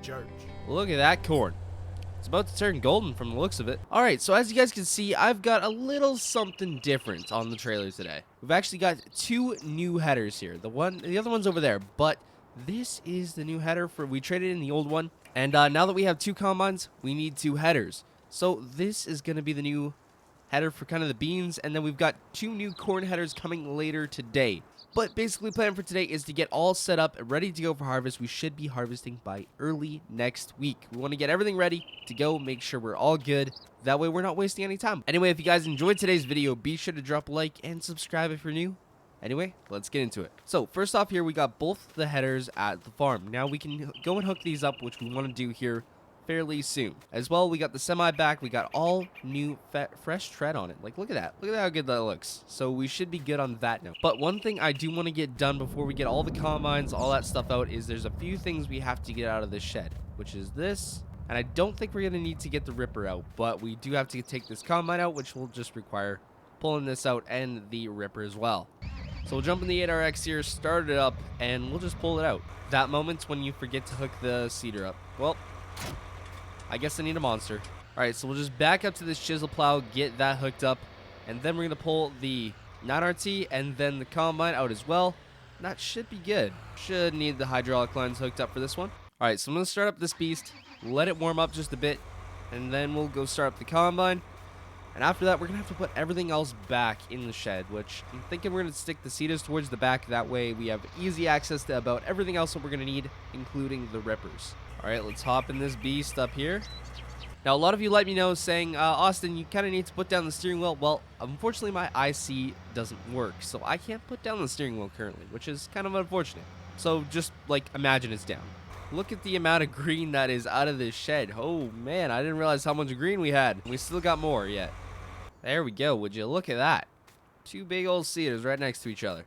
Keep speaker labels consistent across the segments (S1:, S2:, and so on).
S1: church.
S2: Look at that corn. It's about to turn golden from the looks of it. All right, so as you guys can see, I've got a little something different on the trailer today. We've actually got two new headers here. The other one's over there, but this is the new header we traded in the old one. And now that we have two combines, we need two headers. So this is going to be the new header for kind of the beans, and then we've got two new corn headers coming later today. But basically, plan for today is to get all set up and ready to go for harvest. We should be harvesting by early next week. We want to get everything ready to go, make sure we're all good. That way we're not wasting any time. Anyway, if you guys enjoyed today's video, be sure to drop a like and subscribe if you're new. Anyway, let's get into it. So first off here, we got both the headers at the farm. Now we can go and hook these up, which we want to do here fairly soon. As well, we got the semi back. We got all new fresh tread on it. Like, look at that. Look at how good that looks. So we should be good on that note. But one thing I do want to get done before we get all the combines, all that stuff out, is there's a few things we have to get out of this shed, which is this. And I don't think we're going to need to get the ripper out, but we do have to take this combine out, which will just require pulling this out and the ripper as well. So we'll jump in the 8RX here, start it up, and we'll just pull it out. That moment's when you forget to hook the seeder up. Well, I guess I need a monster. All right, so we'll just back up to this chisel plow, get that hooked up, and then we're going to pull the 9RT and then the combine out as well. And that should be good. Should need the hydraulic lines hooked up for this one. All right, so I'm going to start up this beast, let it warm up just a bit, and then we'll go start up the combine. And after that, we're going to have to put everything else back in the shed, which I'm thinking we're going to stick the seeders towards the back. That way we have easy access to about everything else that we're going to need, including the rippers. All right, let's hop in this beast up here. Now, a lot of you let me know saying, Austin, you kind of need to put down the steering wheel. Well, unfortunately, my IC doesn't work, so I can't put down the steering wheel currently, which is kind of unfortunate. So just, like, imagine it's down. Look at the amount of green that is out of this shed. Oh, man, I didn't realize how much green we had. We still got more yet. There we go. Would you look at that? Two big old cedars right next to each other.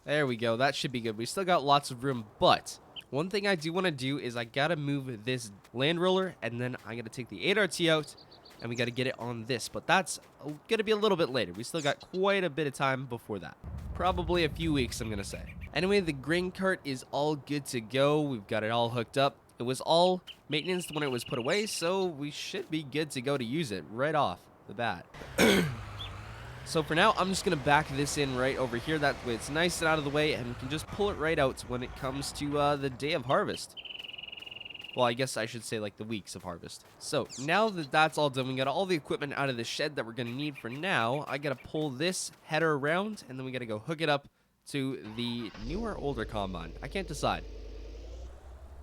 S2: There we go. That should be good. We still got lots of room, but one thing I do want to do is I got to move this land roller, and then I got to take the 8RT out, and we got to get it on this. But that's going to be a little bit later. We still got quite a bit of time before that. Probably a few weeks, I'm going to say. Anyway, the grain cart is all good to go. We've got it all hooked up. It was all maintenance when it was put away, so we should be good to go to use it right off the bat. So for now, I'm just going to back this in right over here. That way it's nice and out of the way, and we can just pull it right out when it comes to the day of harvest. Well, I guess I should say like the weeks of harvest. So now that that's all done, we got all the equipment out of the shed that we're going to need for now. I got to pull this header around, and then we got to go hook it up to the newer, older combine. I can't decide.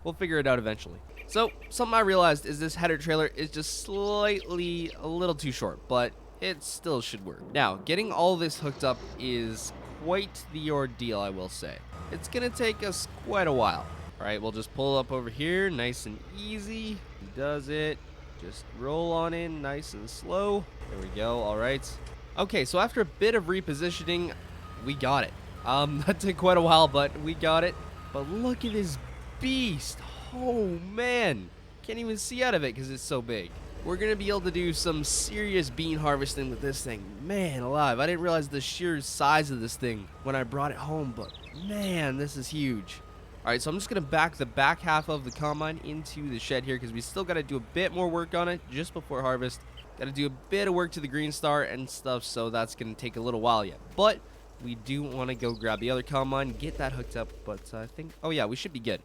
S2: We'll figure it out eventually. So something I realized is this header trailer is just slightly a little too short, but it still should work. Now, getting all this hooked up is quite the ordeal, I will say. It's going to take us quite a while. All right, we'll just pull up over here, nice and easy. He does it. Just roll on in, nice and slow. There we go. All right. Okay, so after a bit of repositioning, we got it. That took quite a while, but we got it. But look at this beast. Oh, man. Can't even see out of it because it's so big. We're going to be able to do some serious bean harvesting with this thing. Man alive, I didn't realize the sheer size of this thing when I brought it home, but man, this is huge. All right, so I'm just going to back the back half of the combine into the shed here because we still got to do a bit more work on it just before harvest. Got to do a bit of work to the Green Star and stuff, so that's going to take a little while yet. But we do want to go grab the other combine, get that hooked up, but I think, oh yeah, we should be good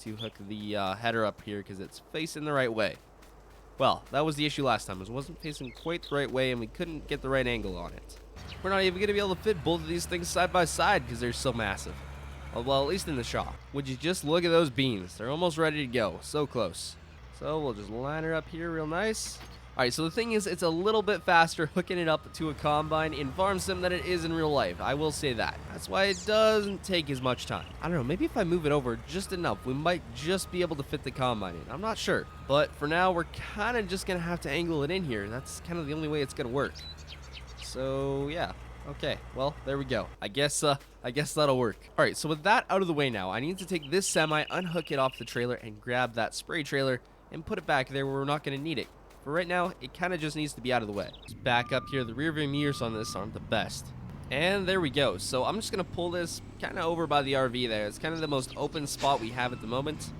S2: to hook the header up here because it's facing the right way. Well, that was the issue last time. It wasn't facing quite the right way, and we couldn't get the right angle on it. We're not even going to be able to fit both of these things side by side because they're so massive. Well, at least in the shop. Would you just look at those beans? They're almost ready to go. So close. So we'll just line her up here real nice. All right, so the thing is, it's a little bit faster hooking it up to a combine in Farm Sim than it is in real life. I will say that. That's why it doesn't take as much time. I don't know, maybe if I move it over just enough, we might just be able to fit the combine in. I'm not sure. But for now, we're kind of just going to have to angle it in here. That's kind of the only way it's going to work. So, yeah. Okay, well, there we go. I guess that'll work. All right, so with that out of the way now, I need to take this semi, unhook it off the trailer, and grab that spray trailer and put it back there where we're not going to need it. For right now, it kind of just needs to be out of the way. Just back up here. The rear view mirrors on this aren't the best. And there we go. So I'm just going to pull this kind of over by the RV there. It's kind of the most open spot we have at the moment.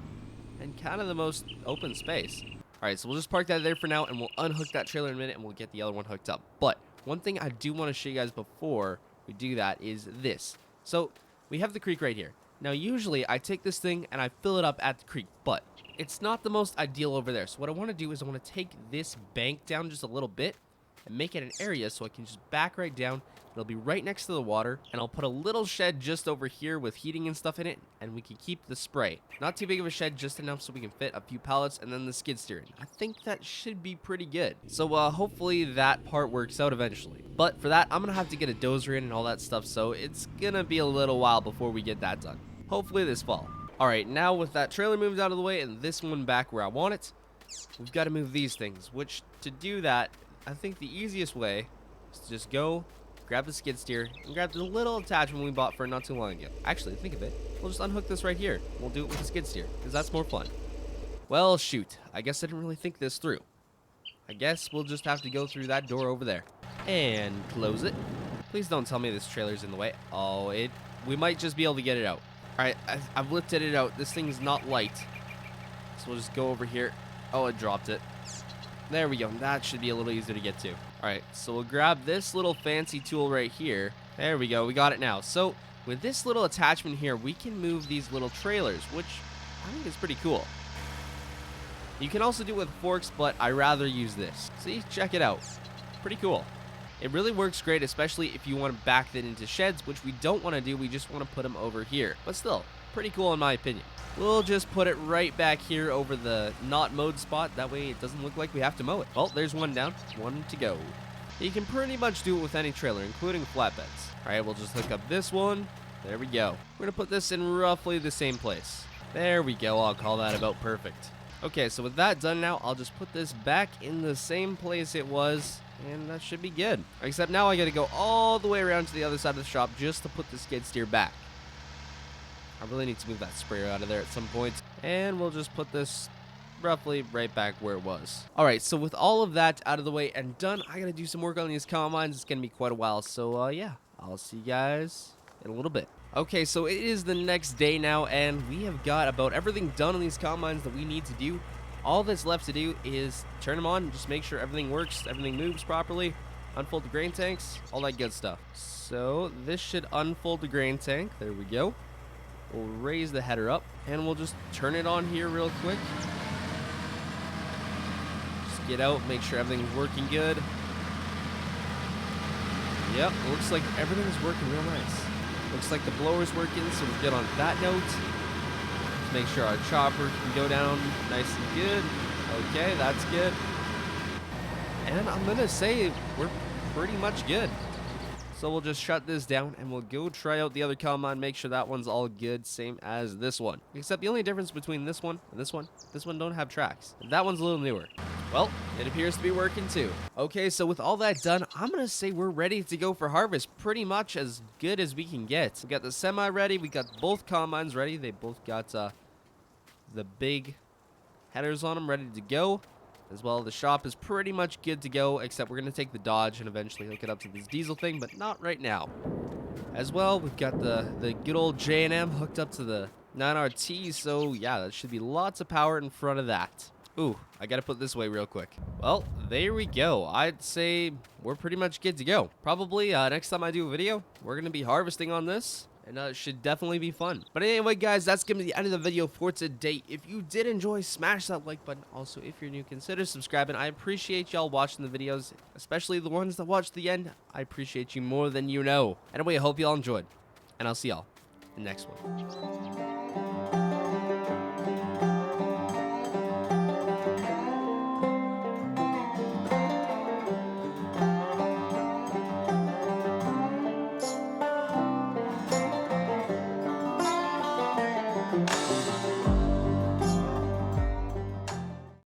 S2: and kind of the most open space. All right, so we'll just park that there for now, and we'll unhook that trailer in a minute, and we'll get the other one hooked up. But one thing I do want to show you guys before we do that is this. So we have the creek right here. Now, usually I take this thing and I fill it up at the creek, but it's not the most ideal over there. So what I want to do is I want to take this bank down just a little bit and make it an area so I can just back right down. It'll be right next to the water, and I'll put a little shed just over here with heating and stuff in it, and we can keep the spray. Not too big of a shed, just enough so we can fit a few pallets and then the skid steer in. I think that should be pretty good. So hopefully that part works out eventually. But for that, I'm gonna have to get a dozer in and all that stuff, so it's gonna be a little while before we get that done. Hopefully this fall. All right, now with that trailer moved out of the way and this one back where I want it, we've got to move these things, which to do that, I think the easiest way is to just go grab the skid steer and grab the little attachment we bought for not too long ago. Actually, think of it. We'll just unhook this right here. We'll do it with the skid steer because that's more fun. Well, shoot. I guess I didn't really think this through. I guess we'll just have to go through that door over there and close it. Please don't tell me this trailer's in the way. Oh, we might just be able to get it out. All right, I've lifted it out. This thing's not light. So we'll just go over here. Oh, it dropped it. There we go. That should be a little easier to get to. All right, so we'll grab this little fancy tool right here. There we go. We got it now. So with this little attachment here, we can move these little trailers, which I think is pretty cool. You can also do it with forks, but I rather use this. See, check it out. Pretty cool. It really works great, especially if you want to back that into sheds, which we don't want to do. We just want to put them over here. But still, pretty cool in my opinion. We'll just put it right back here over the not mowed spot. That way it doesn't look like we have to mow it. Well, there's one down, one to go. You can pretty much do it with any trailer, including flatbeds. All right, we'll just hook up this one. There we go. We're going to put this in roughly the same place. There we go. I'll call that about perfect. Okay, so with that done now, I'll just put this back in the same place it was, and that should be good. Except now I got to go all the way around to the other side of the shop just to put the skid steer back. I really need to move that sprayer out of there at some point. And we'll just put this roughly right back where it was. All right, so with all of that out of the way and done, I got to do some work on these combines. It's going to be quite a while. So, yeah, I'll see you guys in a little bit. Okay, so it is the next day now, and we have got about everything done on these combines that we need to do. All that's left to do is turn them on, just make sure everything works, everything moves properly, unfold the grain tanks, all that good stuff. So this should unfold the grain tank. There we go. We'll raise the header up, and we'll just turn it on here real quick. Just get out, make sure everything's working good. Yep, looks like everything's working real nice. Looks like the blower's working, so we're good on that note. Let's make sure our chopper can go down nice and good. Okay, that's good. And I'm going to say we're pretty much good. So we'll just shut this down and we'll go try out the other combine, make sure that one's all good, same as this one. Except the only difference between this one and this one don't have tracks. That one's a little newer. Well, it appears to be working too. Okay, so with all that done, I'm going to say we're ready to go for harvest. Pretty much as good as we can get. We got the semi ready. We got both combines ready. They both got the big headers on them ready to go. As well, the shop is pretty much good to go, except we're going to take the Dodge and eventually hook it up to this diesel thing, but not right now. As well, we've got the good old J&M hooked up to the 9RT, so yeah, that should be lots of power in front of that. Ooh, I got to put this away real quick. Well, there we go. I'd say we're pretty much good to go. Probably next time I do a video, we're going to be harvesting on this. And it should definitely be fun. But anyway, guys, that's going to be the end of the video for today. If you did enjoy, smash that like button. Also, if you're new, consider subscribing. I appreciate y'all watching the videos, especially the ones that watch the end. I appreciate you more than you know. Anyway, I hope y'all enjoyed. And I'll see y'all in the next one.